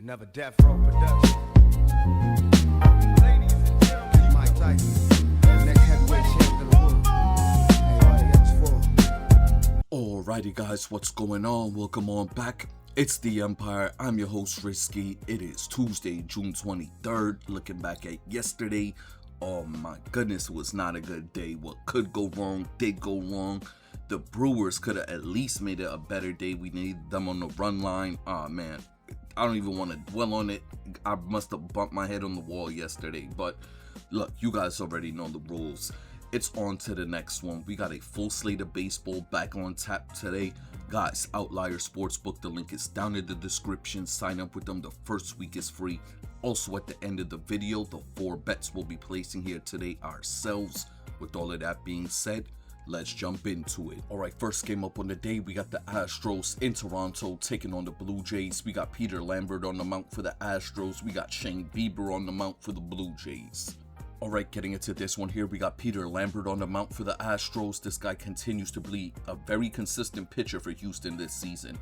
Another Death Row production. Ladies and gentlemen, Mike Tyson, the next heavyweight champion of the world. Everybody else for. Alrighty guys, what's going on? Welcome on back. It's the Empire. I'm your host Risky. It is Tuesday, June 23rd. Looking back at yesterday. Oh my goodness, it was not a good day. What could go wrong did go wrong. The Brewers could have at least made it a better day. We needed them on the run line. Oh man, I don't even want to dwell on it. I must have bumped my head on the wall yesterday. But look, you guys already know the rules. It's on to the next one. We got a full slate of baseball back on tap today. Guys, Outlier Sportsbook, the link is down in the description. Sign up with them. The first week is free. Also at the end of the video, the 4 bets we'll be placing here today ourselves. With all of that being said, let's jump into it. All right, first game up on the day, we got the Astros in Toronto taking on the Blue Jays. We got Peter Lambert on the mound for the Astros. We got Shane Bieber on the mound for the Blue Jays. All right, getting into this one here, we got Peter Lambert on the mound for the Astros. This guy continues to be a very consistent pitcher for Houston this season.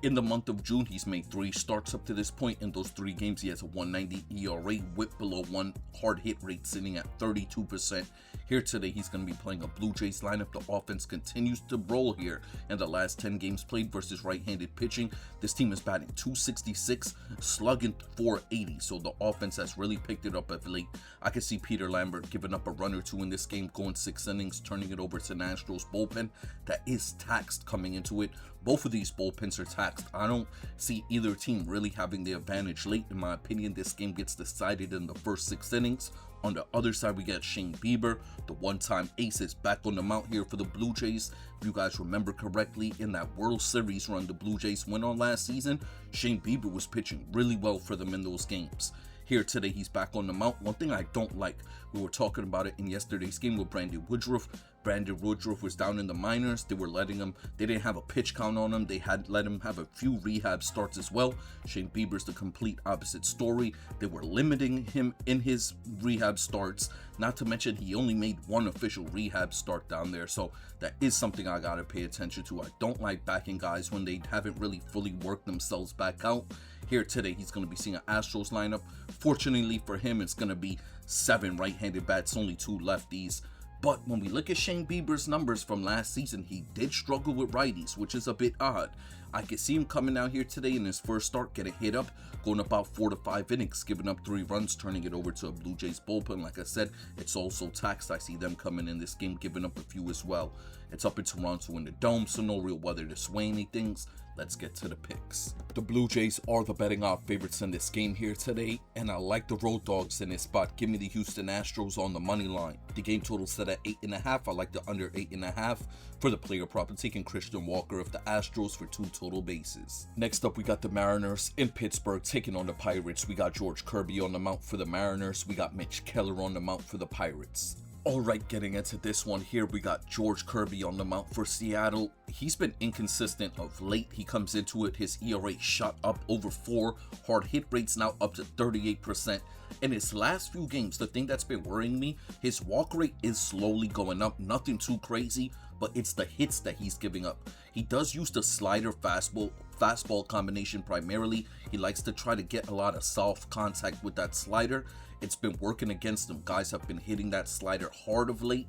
In the month of June, he's made 3 starts up to this point. In those 3 games, he has a 1.90 ERA, whip below 1, hard hit rate sitting at 32%. Here today, he's going to be playing a Blue Jays lineup. The offense continues to roll here. In the last 10 games played versus right-handed pitching, this team is batting .266, slugging .480. So the offense has really picked it up of late. I can see Peter Lambert giving up a run or 2 in this game, going 6 innings, turning it over to Astros bullpen that is taxed coming into it. Both of these bullpens are taxed. I don't see either team really having the advantage late. In my opinion, this game gets decided in the first 6 innings. On the other side, we got Shane Bieber, the one-time ace, is back on the mound here for the Blue Jays. If you guys remember correctly, in that World Series run the Blue Jays went on last season, Shane Bieber was pitching really well for them in those games. Here today, he's back on the mound. One thing I don't like, we were talking about it in yesterday's game with Brandon Woodruff. Brandon Woodruff was down in the minors. They were letting him, they didn't have a pitch count on him. They had let him have a few rehab starts as well. Shane Bieber's the complete opposite story. They were limiting him in his rehab starts. Not to mention, he only made 1 official rehab start down there. So that is something I gotta pay attention to. I don't like backing guys when they haven't really fully worked themselves back out. Here today, he's going to be seeing an Astros lineup. Fortunately for him, it's going to be 7 right-handed bats, only 2 lefties. But when we look at Shane Bieber's numbers from last season, he did struggle with righties, which is a bit odd. I could see him coming out here today in his first start, getting hit up, going about 4 to 5 innings, giving up 3 runs, turning it over to a Blue Jays bullpen. Like I said, it's also taxed. I see them coming in this game, giving up a few as well. It's up in Toronto in the Dome, so no real weather to sway anything. Let's get to the picks. The Blue Jays are the betting odds favorites in this game here today, and I like the road dogs in this spot. Give me the Houston Astros on the money line. The game total set at 8.5. I like the under 8.5. For the player prop, I'm taking Christian Walker of the Astros for 2 total bases. Next up, we got the Mariners in Pittsburgh taking on the Pirates. We got George Kirby on the mound for the Mariners. We got Mitch Keller on the mound for the Pirates. Alright, getting into this one here, we got George Kirby on the mound for Seattle. He's been inconsistent of late. He comes into it, his ERA shot up over 4, hard hit rates now up to 38%. In his last few games, the thing that's been worrying me, his walk rate is slowly going up, nothing too crazy, but it's the hits that he's giving up. He does use the slider fastball combination primarily. He likes to try to get a lot of soft contact with that slider. It's been working against him. Guys have been hitting that slider hard of late.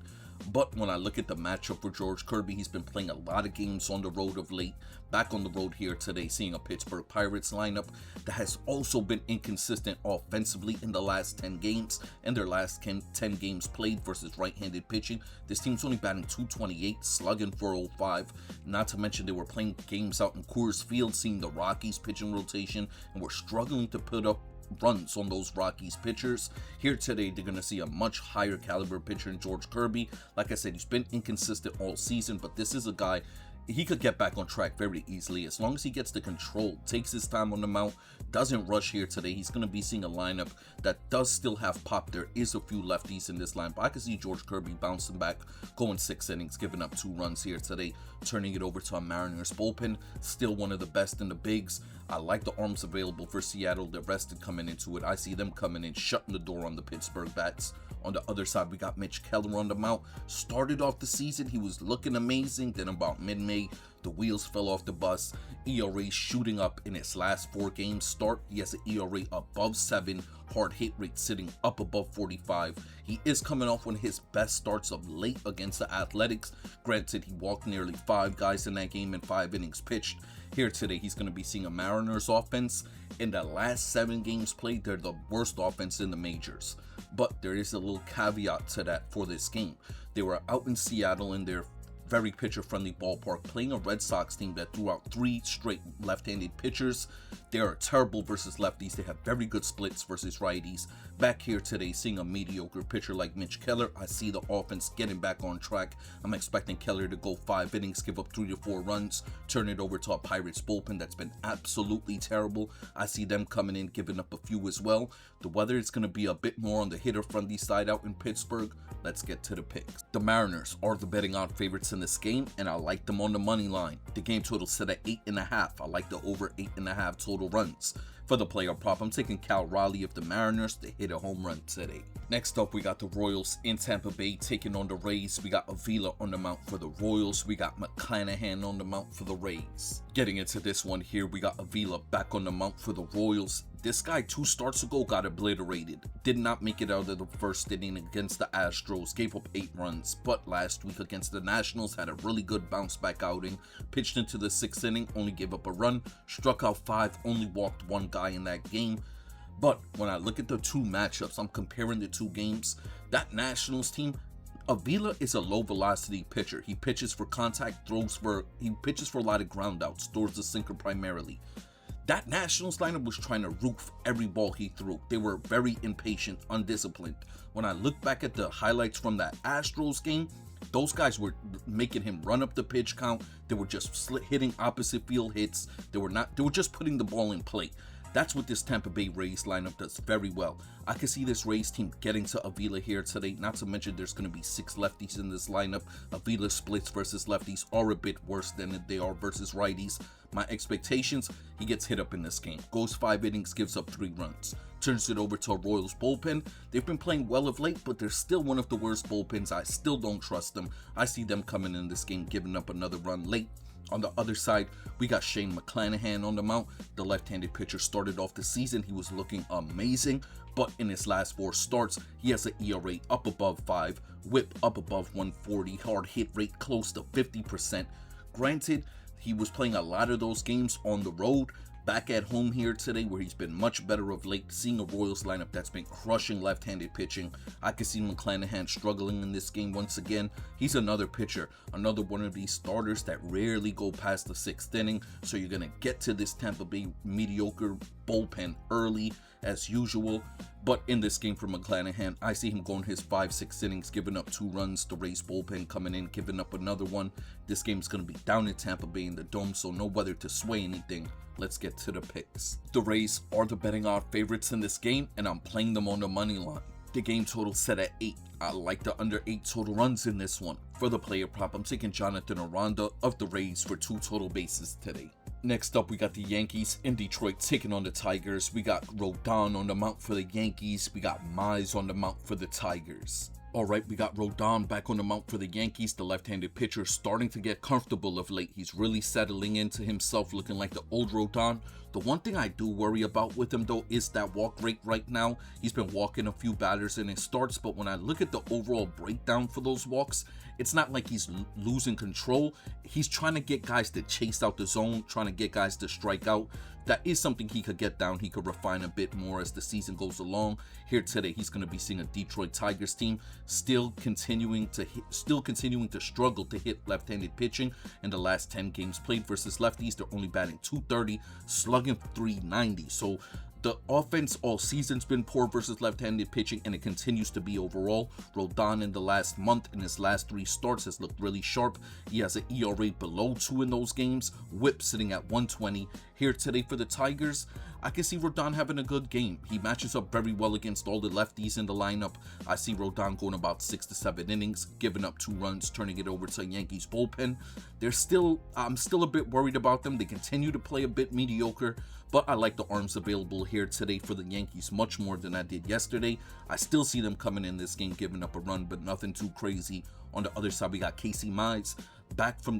But when I look at the matchup for George Kirby, he's been playing a lot of games on the road of late. Back on the road here today, seeing a Pittsburgh Pirates lineup that has also been inconsistent offensively in the last 10 games. And their last 10 games played versus right-handed pitching, this team's only batting .228, slugging .405. Not to mention they were playing games out in Coors Field, seeing the Rockies pitching rotation, and were struggling to put up runs on those Rockies pitchers. Here today, they're going to see a much higher caliber pitcher in George Kirby. Like I said, he's been inconsistent all season, but this is a guy, he could get back on track very easily as long as he gets the control, takes his time on the mound, doesn't rush here today. He's going to be seeing a lineup that does still have pop. There is a few lefties in this line, but I can see George Kirby bouncing back, going 6 innings, giving up 2 runs here today, turning it over to a Mariners bullpen. Still one of the best in the bigs. I like the arms available for Seattle. They're rested coming into it. I see them coming in, shutting the door on the Pittsburgh bats. On the other side, we got Mitch Keller on the mound. Started off the season, he was looking amazing. Then about mid-May, the wheels fell off the bus. ERA shooting up in his last 4 games start. He has an ERA above 7, hard hit rate sitting up above 45. He is coming off one of his best starts of late against the Athletics. Granted, he walked nearly 5 guys in that game in 5 innings pitched. Here today, he's going to be seeing a Mariners offense. In the last 7 games played, they're the worst offense in the majors. But there is a little caveat to that for this game. They were out in Seattle in their very pitcher-friendly ballpark, playing a Red Sox team that threw out 3 straight left-handed pitchers. They are terrible versus lefties. They have very good splits versus righties. Back here today, seeing a mediocre pitcher like Mitch Keller, I see the offense getting back on track. I'm expecting Keller to go 5 innings, give up 3 to 4 runs, turn it over to a Pirates bullpen that's been absolutely terrible. I see them coming in, giving up a few as well. The weather is going to be a bit more on the hitter-friendly side out in Pittsburgh. Let's get to the picks. The Mariners are the betting odds favorites in this game, and I like them on the money line. The game total set at 8.5. I like the over 8.5 total runs. For the player prop, I'm taking Cal Raleigh of the Mariners to hit a home run today. Next up, we got the Royals in Tampa Bay taking on the Rays. We got Avila on the mound for the Royals. We got McClanahan on the mound for the Rays. Getting into this one here, we got Avila back on the mound for the Royals. This guy 2 starts ago got obliterated. Did not make it out of the first inning against the Astros. Gave up 8 runs. But last week against the Nationals had a really good bounce back outing. Pitched into the 6th inning, only gave up a run. Struck out 5, only walked 1 guy in that game. But when I look at the 2 matchups, I'm comparing the 2 games. That Nationals team, Avila is a low velocity pitcher. He pitches for contact, he pitches for a lot of ground outs, throws the sinker primarily. That Nationals lineup was trying to roof every ball he threw. They were very impatient, undisciplined. When I look back at the highlights from that Astros game, those guys were making him run up the pitch count. They were just hitting opposite field hits. They were just putting the ball in play. That's what this Tampa Bay Rays lineup does very well. I can see this Rays team getting to Avila here today. Not to mention there's going to be 6 lefties in this lineup. Avila splits versus lefties are a bit worse than they are versus righties. My expectations, he gets hit up in this game. Goes 5 innings, gives up 3 runs. Turns it over to a Royals bullpen. They've been playing well of late, but they're still one of the worst bullpens. I still don't trust them. I see them coming in this game, giving up another run late. On the other side, we got Shane McClanahan on the mound. The left-handed pitcher started off the season. He was looking amazing, but in his last 4 starts, he has an ERA up above 5, whip up above 140, hard hit rate close to 50%. Granted, he was playing a lot of those games on the road. Back at home here today, where he's been much better of late, seeing a Royals lineup that's been crushing left-handed pitching. I can see McClanahan struggling in this game once again. He's another pitcher, another one of these starters that rarely go past the 6th inning, so you're going to get to this Tampa Bay mediocre bullpen early as usual. But in this game for McClanahan, I see him going his 5-6 innings, giving up 2 runs. The Rays bullpen coming in, giving up another one. This game's going to be down in Tampa Bay in the Dome, so no weather to sway anything. Let's get to the picks. The Rays are the betting odds favorites in this game, and I'm playing them on the money line. The game total set at 8. I like the under 8 total runs in this one. For the player prop, I'm taking Jonathan Aranda of the Rays for 2 total bases today. Next up, we got the Yankees in Detroit taking on the Tigers. We got Rodon on the mound for the Yankees. We got Mize on the mound for the Tigers. Alright, we got Rodon back on the mound for the Yankees. The left-handed pitcher starting to get comfortable of late. He's really settling into himself, looking like the old Rodon. The one thing I do worry about with him though is that walk rate right now. He's been walking a few batters in his starts, but when I look at the overall breakdown for those walks, it's not like he's losing control. He's trying to get guys to chase out the zone, trying to get guys to strike out. That is something he could get down. He could refine a bit more as the season goes along. Here today, he's going to be seeing a Detroit Tigers team still continuing to struggle to hit left-handed pitching. In the last 10 games played versus lefties, they're only batting .230, slugging .390. So the offense all season's been poor versus left-handed pitching, and it continues to be overall. Rodon in the last month, in his last 3 starts, has looked really sharp. He has an ERA below 2 in those games. Whip sitting at 120. Here today for the Tigers, I can see Rodon having a good game. He matches up very well against all the lefties in the lineup. I see Rodon going about 6 to 7 innings, giving up 2 runs, turning it over to Yankees bullpen. I'm still a bit worried about them. They continue to play a bit mediocre, but I like the arms available here today for the Yankees much more than I did yesterday. I still see them coming in this game, giving up a run, but nothing too crazy. On the other side, we got Casey Mize.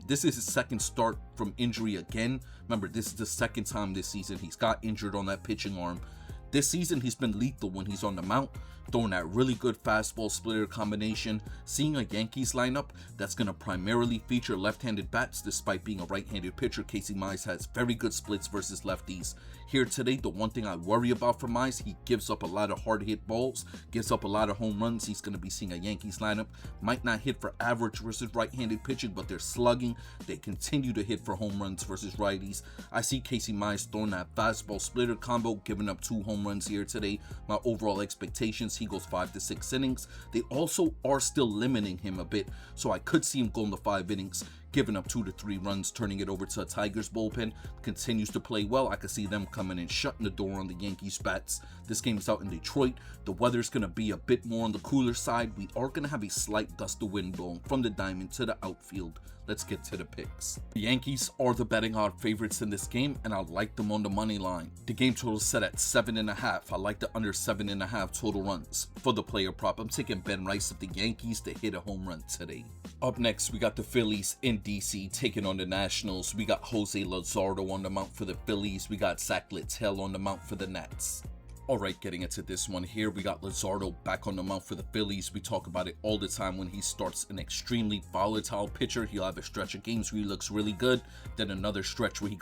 This is his second start from injury again. Remember, this is the second time this season he's got injured on that pitching arm. This season, he's been lethal when he's on the mound, throwing that really good fastball splitter combination. Seeing a Yankees lineup that's going to primarily feature left-handed bats despite being a right-handed pitcher, Casey Mize has very good splits versus lefties. Here today, the one thing I worry about for Mize, he gives up a lot of hard hit balls, gives up a lot of home runs. He's going to be seeing a Yankees lineup. Might not hit for average versus right-handed pitching, but they're slugging. They continue to hit for home runs versus righties. I see Casey Mize throwing that fastball splitter combo, giving up 2 home runs here today. My overall expectations, he goes 5 to 6 innings. They also are still limiting him a bit, so I could see him going to 5 innings, giving up 2 to 3 runs, turning it over to a Tigers bullpen. Continues to play well. I could see them coming and shutting the door on the Yankees bats. This game is out in Detroit. The weather's going to be a bit more on the cooler side. We are going to have a slight gust of wind blowing from the diamond to the outfield. Let's get to the picks. The Yankees are the betting odd favorites in this game, and I like them on the money line. The game total is set at 7.5. I like the under 7.5 total runs. For the player prop, I'm taking Ben Rice of the Yankees to hit a home run today. Up next, we got the Phillies in DC taking on the Nationals. We got Jose Luzardo on the mound for the Phillies. We got Zach Littell on the mound for the Nats. Alright, getting into this one here, we got Luzardo back on the mound for the Phillies. We talk about it all the time when he starts an extremely volatile pitcher. He'll have a stretch of games where he looks really good, then another stretch where he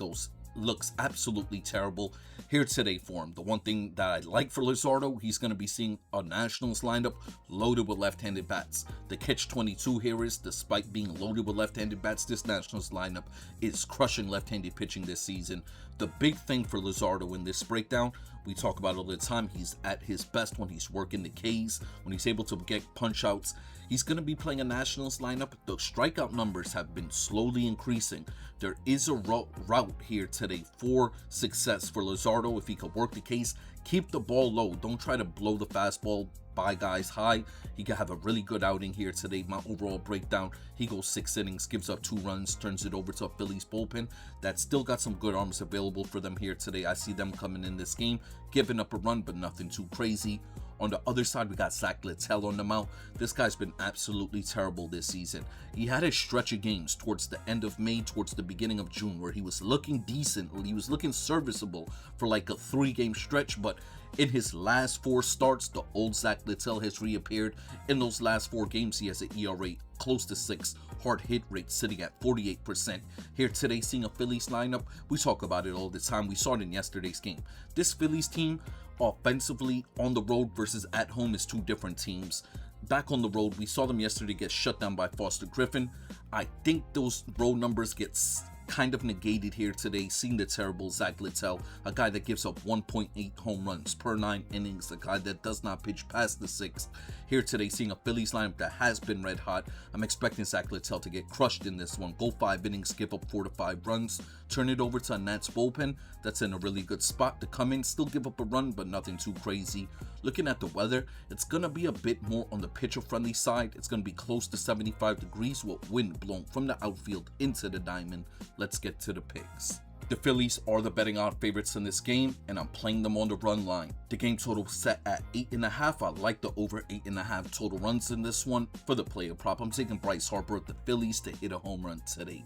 looks absolutely terrible. Here today for him, the one thing that I like for Luzardo, he's going to be seeing a Nationals lineup loaded with left-handed bats. The catch-22 here is, despite being loaded with left-handed bats, this Nationals lineup is crushing left-handed pitching this season. The big thing for Luzardo in this breakdown, we talk about it all the time, he's at his best when he's working the Ks, when he's able to get punch-outs. He's going to be playing a Nationals lineup. The strikeout numbers have been slowly increasing. There is a route here today for success for Luzardo if he could work the case. Keep the ball low. Don't try to blow the fastball by guys high. He could have a really good outing here today. My overall breakdown, he goes 6 innings, gives up 2 runs, turns it over to a Phillies bullpen that's still got some good arms available for them here today. I see them coming in this game, giving up a run, but nothing too crazy. On the other side, we got Zach Littell on the mound. This guy's been absolutely terrible this season. He had a stretch of games towards the end of May, towards the beginning of June, where he was looking decent, he was looking serviceable for like a 3-game stretch, but in his last 4 starts, the old Zach Littell has reappeared. In those last 4 games, he has an ERA close to 6, hard hit rate sitting at 48%. Here today, seeing a Phillies lineup, we talk about it all the time. We saw it in yesterday's game. This Phillies team, offensively, on the road versus at home, is 2 different teams. Back on the road, we saw them yesterday get shut down by Foster Griffin. I think those road numbers get kind of negated here today, seeing the terrible Zach Littell, a guy that gives up 1.8 home runs per 9 innings, a guy that does not pitch past the 6th. Here today, seeing a Phillies lineup that has been red hot, I'm expecting Zach Littell to get crushed in this one. Go 5 innings, give up 4 to 5 runs, turn it over to a Nats bullpen that's in a really good spot to come in, still give up a run, but nothing too crazy. Looking at the weather, it's going to be a bit more on the pitcher-friendly side. It's going to be close to 75 degrees with wind blowing from the outfield into the diamond. Let's get to the picks. The Phillies are the betting odd favorites in this game, and I'm playing them on the run line. The game total set at 8.5. I like the over 8.5 total runs in this one. For the player prop, I'm taking Bryce Harper of the Phillies to hit a home run today.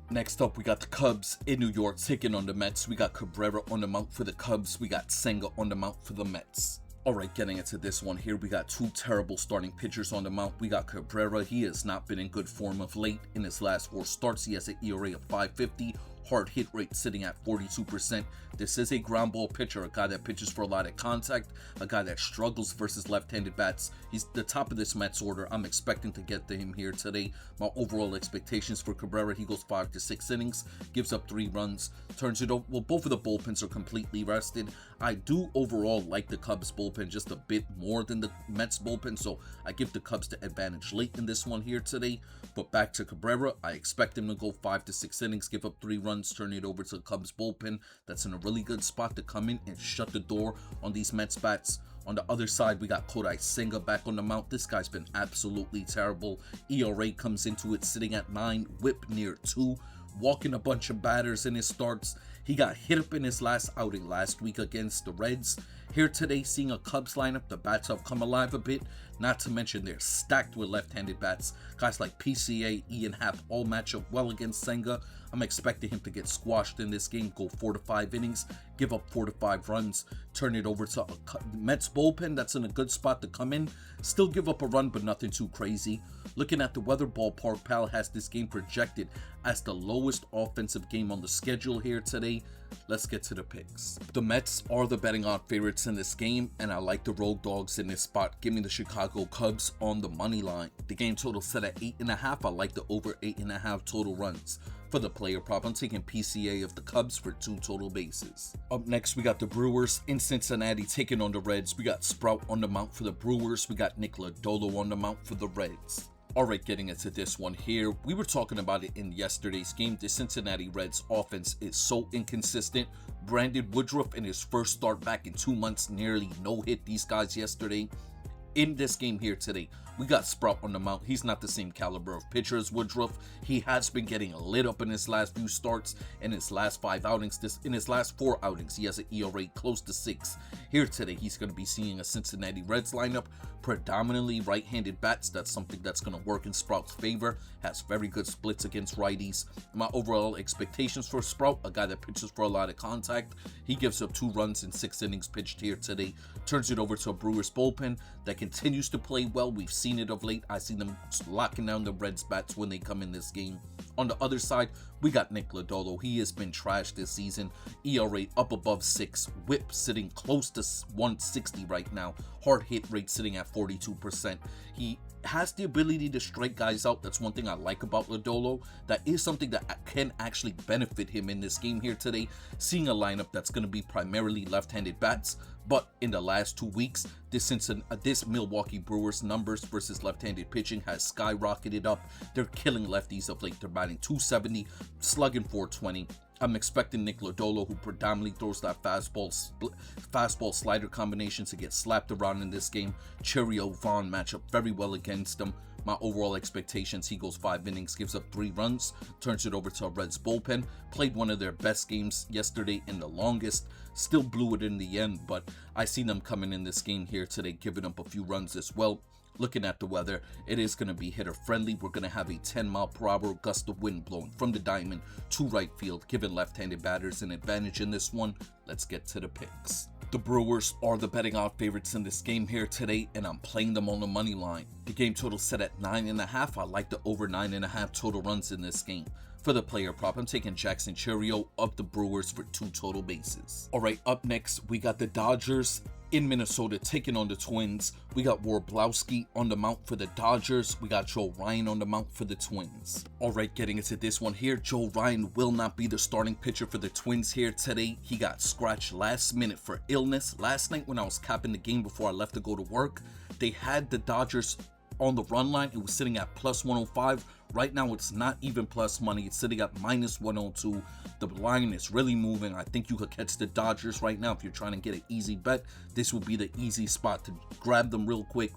Next up, we got the Cubs in New York taking on the Mets. We got Cabrera on the mound for the Cubs. We got Senga on the mound for the Mets. Alright, getting into this one here, we got 2 terrible starting pitchers on the mound. We got Cabrera. He has not been in good form of late. In his last 4 starts, he has an ERA of 5.50. Hard hit rate sitting at 42%. This is a ground ball pitcher, a guy that pitches for a lot of contact, a guy that struggles versus left-handed bats. He's the top of this Mets order. I'm expecting to get to him here today. My overall expectations for Cabrera, he goes 5 to 6 innings, gives up 3 runs, turns it over. Well, both of the bullpens are completely rested. I do overall like the Cubs bullpen just a bit more than the Mets bullpen, so I give the Cubs the advantage late in this one here today. But back to Cabrera, I expect him to go 5 to 6 innings, give up 3 runs, runs, turn it over to the Cubs bullpen. That's in a really good spot to come in and shut the door on these Mets bats. On the other side, we got Kodai Senga back on the mound. This guy's been absolutely terrible. ERA comes into it sitting at 9, whip near 2, walking a bunch of batters in his starts. He got hit up in his last outing last week against the Reds. Here today, seeing a Cubs lineup, the bats have come alive a bit. Not to mention they're stacked with left-handed bats. Guys like PCA, Ian Happ all match up well against Senga. I'm expecting him to get squashed in this game, go 4 to 5 innings, give up 4 to 5 runs, turn it over to a Mets bullpen that's in a good spot to come in. Still give up a run, but nothing too crazy. Looking at the weather, Ballpark Pal has this game projected as the lowest offensive game on the schedule here today. Let's get to the picks. The Mets are the betting odd favorites in this game, and I like the road dogs in this spot. Give me the Chicago Cubs on the money line. The game total set at 8.5. I like the over 8.5 total runs. For the player prop, I'm taking PCA of the Cubs for 2 total bases. Up next, we got the Brewers in Cincinnati taking on the Reds. We got Sprout on the mount for the Brewers. We got Nick Lodolo on the mount for the Reds. Alright, getting into this one here. We were talking about it in yesterday's game. The Cincinnati Reds offense is so inconsistent. Brandon Woodruff in his first start back in 2 months nearly no-hit these guys yesterday. In this game here today, we got Sprout on the mount. He's not the same caliber of pitcher as Woodruff. He has been getting lit up in his last few starts. In his last 5 outings, in his last 4 outings, he has an ERA close to 6. Here today, he's going to be seeing a Cincinnati Reds lineup, predominantly right-handed bats. That's something that's going to work in Sprout's favor. Has very good splits against righties. My overall expectations for Sprout, a guy that pitches for a lot of contact. He gives up 2 runs in 6 innings pitched here today. Turns it over to a Brewers bullpen that continues to play well. We've seen it of late. I see them locking down the Reds bats when they come in this game. On the other side, we got Nick Lodolo. He has been trashed this season. ERA up above 6. Whip sitting close to 160 right now. Hard hit rate sitting at 42%. He has the ability to strike guys out. That's one thing I like about Lodolo. That is something that can actually benefit him in this game here today. Seeing a lineup that's going to be primarily left-handed bats. But in the last 2 weeks, this Milwaukee Brewers numbers versus left-handed pitching has skyrocketed up. They're killing lefties of late. They're batting .270, slugging .420. I'm expecting Nick Lodolo, who predominantly throws that fastball slider combination, to get slapped around in this game. Cheerio Vaughn match up very well against him. My overall expectations, he goes 5 innings, gives up 3 runs, turns it over to a Reds bullpen. Played one of their best games yesterday in the longest. Still blew it in the end, but I see them coming in this game here today, giving up a few runs as well. Looking at the weather, it is going to be hitter friendly. We're going to have a 10-mile-per-hour gust of wind blowing from the diamond to right field, giving left-handed batters an advantage in this one. Let's get to the picks. The Brewers are the betting odd favorites in this game here today, and I'm playing them on the money line. The game total set at 9.5. I like the over 9.5 total runs in this game. For the player prop, I'm taking Jackson Cheerio of the Brewers for 2 total bases. Alright, up next, we got the Dodgers in Minnesota taking on the Twins. We got Warblowski on the mount for the Dodgers. We got Joe Ryan on the mount for the Twins. Alright, getting into this one here, Joe Ryan will not be the starting pitcher for the Twins here today. He got scratched last minute for illness. Last night when I was capping the game before I left to go to work, they had the Dodgers on the run line. It was sitting at plus 105. Right now, it's not even plus money. It's sitting at minus 102. The line is really moving. I think you could catch the Dodgers right now if you're trying to get an easy bet. This would be the easy spot to grab them real quick.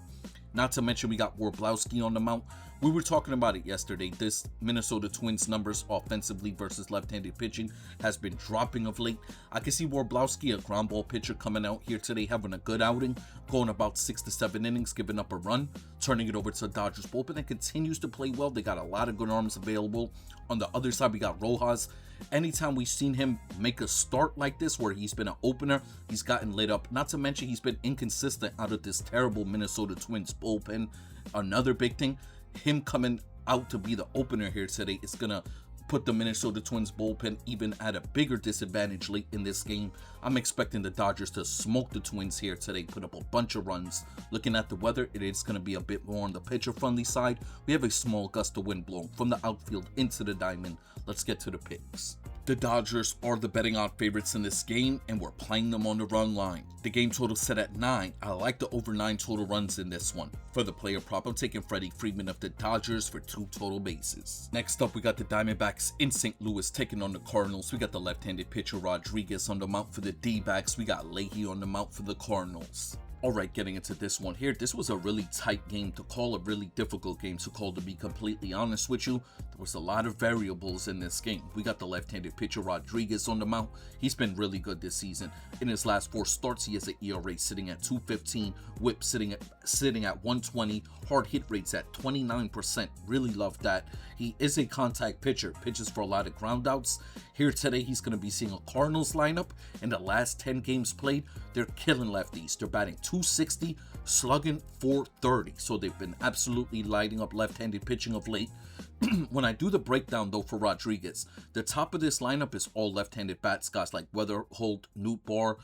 Not to mention we got Warblowski on the mount. We were talking about it yesterday. This Minnesota Twins numbers offensively versus left-handed pitching has been dropping of late. I can see Warblowski, a ground ball pitcher, coming out here today, having a good outing, going about 6 to 7 innings, giving up a run, turning it over to the Dodgers bullpen, and continues to play well. They got a lot of good arms available. On the other side, we got Rojas. Anytime we've seen him make a start like this, where he's been an opener, he's gotten lit up. Not to mention he's been inconsistent out of this terrible Minnesota Twins bullpen. Another big thing, him coming out to be the opener here today is gonna put the Minnesota Twins bullpen even at a bigger disadvantage late in this game. I'm expecting the Dodgers to smoke the Twins here today, put up a bunch of runs. Looking at the weather, it is going to be a bit more on the pitcher-friendly side. We have a small gust of wind blowing from the outfield into the diamond. Let's get to the picks. The Dodgers are the betting odds favorites in this game, and we're playing them on the run line. The game total set at 9. I like the over 9 total runs in this one. For the player prop, I'm taking Freddie Freeman of the Dodgers for 2 total bases. Next up, we got the Diamondbacks in St. Louis taking on the Cardinals. We got the left-handed pitcher Rodriguez on the mound for the D-backs. We got Leahy on the mound for the Cardinals. Alright, getting into this one here, this was a really tight game to call, a really difficult game to call, to be completely honest with you. There was a lot of variables in this game. We got the left-handed pitcher Rodriguez on the mound. He's been really good this season. In his last 4 starts, he has an ERA sitting at 2.15, whip sitting at 120, hard hit rates at 29%. Really love that. He is a contact pitcher, pitches for a lot of ground outs. Here today, he's going to be seeing a Cardinals lineup. In the last 10 games played, they're killing lefties. They're batting 260, slugging 430. So they've been absolutely lighting up left-handed pitching of late. When I do the breakdown though for Rodriguez, the top of this lineup is all left-handed bats, guys like Weatherholt, Nootbaar,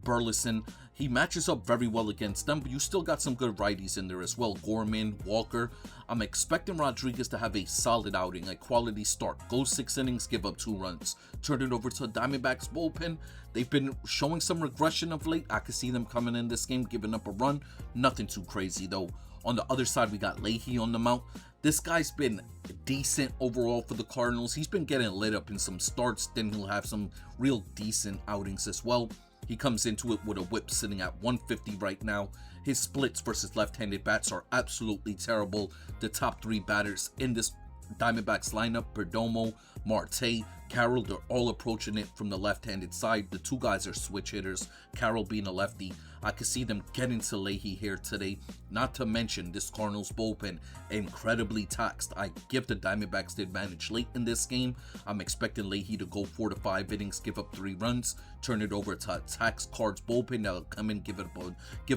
Burleson. He matches up very well against them, but you still got some good righties in there as well. Gorman, Walker. I'm expecting Rodriguez to have a solid outing, a quality start. Go 6 innings, give up 2 runs. Turn it over to Diamondbacks bullpen. They've been showing some regression of late. I could see them coming in this game, giving up a run. Nothing too crazy though. On the other side, we got Leahy on the mound. This guy's been decent overall for the Cardinals. He's been getting lit up in some starts. Then he'll have some real decent outings as well. He comes into it with a whip sitting at 150 right now. His splits versus left-handed bats are absolutely terrible. The top 3 batters in this Diamondbacks lineup, Perdomo, Marte, Carroll, they're all approaching it from the left-handed side. The 2 guys are switch hitters, Carroll being a lefty. I could see them getting to Leahy here today. Not to mention this Cardinals bullpen, incredibly taxed. I give the Diamondbacks the advantage late in this game. I'm expecting Leahy to go 4 to 5 innings, give up 3 runs, turn it over to a taxed Cards bullpen that'll come in, give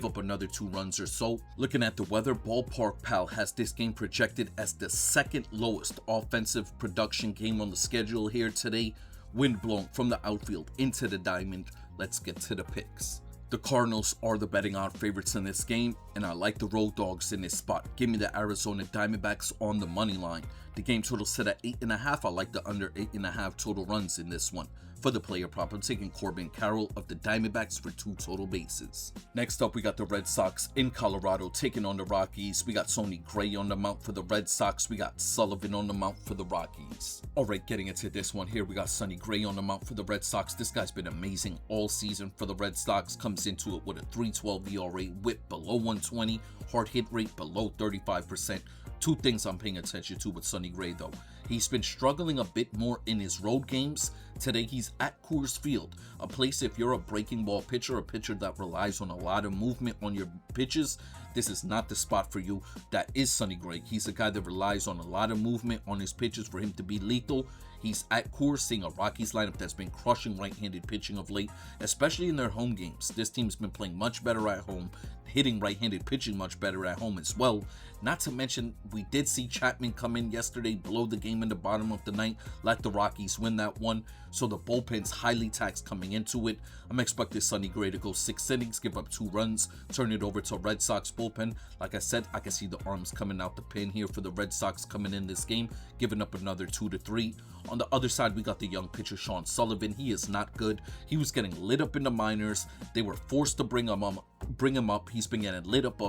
up another 2 runs or so. Looking at the weather, Ballpark Pal has this game projected as the 2nd lowest offensive production game on the schedule here today. Wind blowing from the outfield into the diamond. Let's get to the picks. The Cardinals are the betting odds favorites in this game, and I like the road dogs in this spot. Give me the Arizona Diamondbacks on the money line. The game total set at 8.5. I like the under 8.5 total runs in this one. For the player prop, I'm taking Corbin Carroll of the Diamondbacks for 2 total bases. Next up, we got the Red Sox in Colorado taking on the Rockies. We got Sonny Gray on the mound for the Red Sox. We got Sullivan on the mound for the Rockies. Alright, getting into this one here, we got Sonny Gray on the mound for the Red Sox. This guy's been amazing all season for the Red Sox. Comes into it with a 3.12 ERA, whip below 120, hard hit rate below 35%. 2 things I'm paying attention to with Sonny Gray though. He's been struggling a bit more in his road games. Today he's at Coors Field, a place if you're a breaking ball pitcher, a pitcher that relies on a lot of movement on your pitches, this is not the spot for you. That is Sonny Gray. He's a guy that relies on a lot of movement on his pitches for him to be lethal. He's at Coors, seeing a Rockies lineup that's been crushing right-handed pitching of late, especially in their home games. This team's been playing much better at home, hitting right-handed pitching much better at home as well. Not to mention, we did see Chapman come in yesterday, blow the game in the bottom of the ninth, let the Rockies win that one. So the bullpen's highly taxed coming into it. I'm expecting Sonny Gray to go 6 innings, give up 2 runs, turn it over to Red Sox bullpen. Like I said, I can see the arms coming out the pin here for the Red Sox coming in this game, giving up another 2 to 3. On the other side, we got the young pitcher Sean Sullivan. He is not good. He was getting lit up in the minors. They were forced to bring him up. He's been getting lit up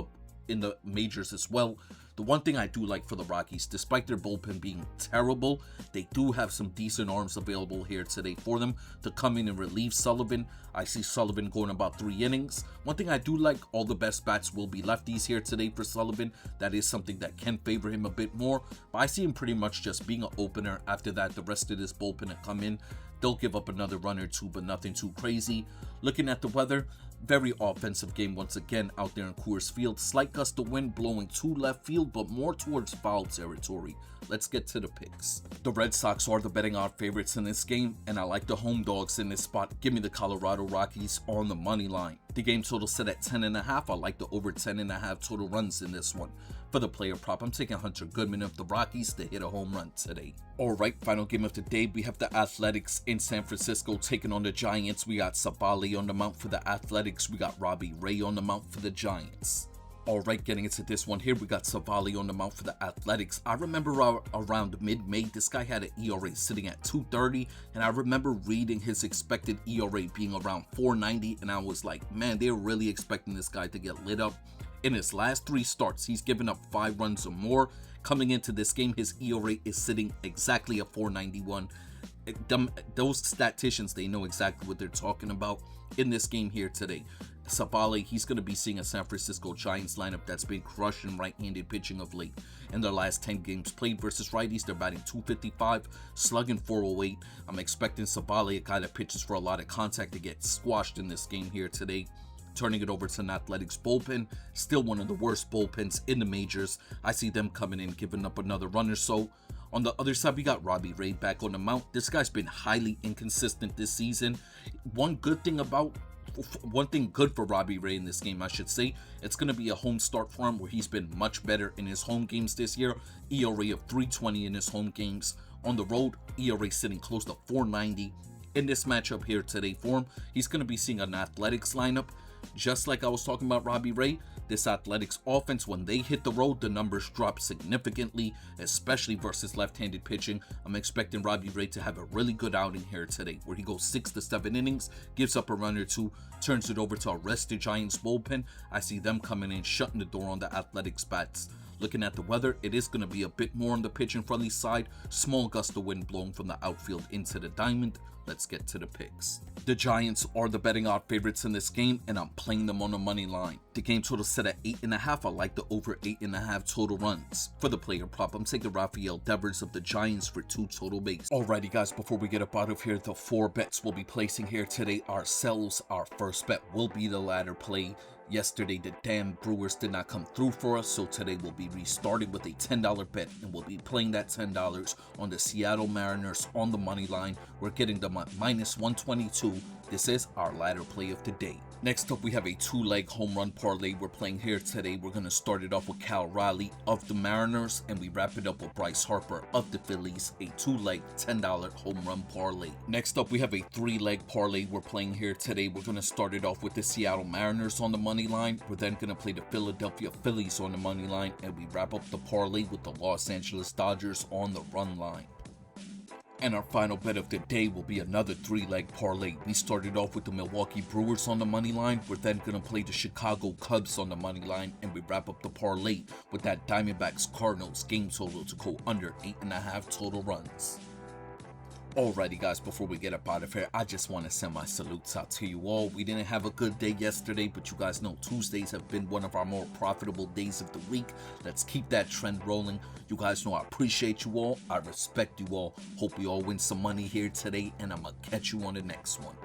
in the majors as well. The one thing I do like for the Rockies, despite their bullpen being terrible, they do have some decent arms available here today for them to come in and relieve Sullivan. I see Sullivan going about 3 innings. One thing I do like, all the best bats will be lefties here today for Sullivan. That is something that can favor him a bit more, but I see him pretty much just being an opener. After that, the rest of this bullpen will come in. They'll give up another run or 2, but nothing too crazy. Looking at the weather, very offensive game once again out there in Coors Field. Slight gust of wind blowing to left field, but more towards foul territory. Let's get to the picks. The Red Sox are the betting odds favorites in this game, and I like the home dogs in this spot. Give me the Colorado Rockies on the money line. The game total set at 10.5. I like the over 10.5 total runs in this one. For the player prop, I'm taking Hunter Goodman of the Rockies to hit a home run today. Alright, final game of the day, we have the Athletics in San Francisco taking on the Giants. We got Sabali on the mound for the Athletics. We got Robbie Ray on the mound for the Giants. All right, getting into this one here, we got Savali on the mount for the Athletics. I remember around mid-May, this guy had an ERA sitting at 2.30, and I remember reading his expected ERA being around 4.90, and I was like, man, they're really expecting this guy to get lit up. In his last 3 starts, he's given up 5 runs or more. Coming into this game, his ERA is sitting exactly at 4.91. Those statisticians, they know exactly what they're talking about in this game here today. Savali, he's going to be seeing a San Francisco Giants lineup that's been crushing right-handed pitching of late. In their last 10 games played versus righties, they're batting .255, slugging .408. I'm expecting Savali, a guy that pitches for a lot of contact, to get squashed in this game here today. Turning it over to an Athletics bullpen, still one of the worst bullpens in the majors. I see them coming in, giving up another run or so. On the other side, we got Robbie Ray back on the mount. This guy's been highly inconsistent this season. One thing good for Robbie Ray in this game, I should say, it's going to be a home start for him where he's been much better in his home games this year. ERA of 3.20 in his home games. On the road, ERA sitting close to 4.90. In this matchup here today for him, he's going to be seeing an Athletics lineup. Just like I was talking about Robbie Ray, this Athletics offense, when they hit the road, the numbers drop significantly, especially versus left-handed pitching. I'm expecting Robbie Ray to have a really good outing here today, where he goes 6 to 7 innings, gives up a run or 2, turns it over to a rested Giants bullpen. I see them coming in, shutting the door on the Athletics bats. Looking at the weather, it is going to be a bit more on the pitching-friendly side. Small gust of wind blowing from the outfield into the diamond. Let's get to the picks. The Giants are the betting odd favorites in this game, and I'm playing them on the money line. The game total set at 8.5. I like the over 8.5 total runs. For the player prop, I'm taking Rafael Devers of the Giants for 2 total base. Alrighty guys, before we get up out of here, the 4 bets we'll be placing here today ourselves. Our first bet will be the ladder play. Yesterday, the damn Brewers did not come through for us, so today we'll be restarting with a $10 bet, and we'll be playing that $10 on the Seattle Mariners on the money line. We're getting them at -122. This is our ladder play of the day. Next up, we have a 2-leg home run parlay we're playing here today. We're going to start it off with Cal Raleigh of the Mariners, and we wrap it up with Bryce Harper of the Phillies, a 2-leg $10 home run parlay. Next up, we have a 3-leg parlay we're playing here today. We're going to start it off with the Seattle Mariners on the money line. We're then going to play the Philadelphia Phillies on the money line, and we wrap up the parlay with the Los Angeles Dodgers on the run line. And our final bet of the day will be another 3-leg parlay. We started off with the Milwaukee Brewers on the money line. We're then going to play the Chicago Cubs on the money line, and we wrap up the parlay with that Diamondbacks Cardinals game total to go under 8.5 total runs. Alrighty guys, before we get up out of here, I just want to send my salutes out to you all. We didn't have a good day yesterday, but you guys know Tuesdays have been one of our more profitable days of the week. Let's keep that trend rolling. You guys know I appreciate you all. I respect you all. Hope we all win some money here today, and I'm going to catch you on the next one.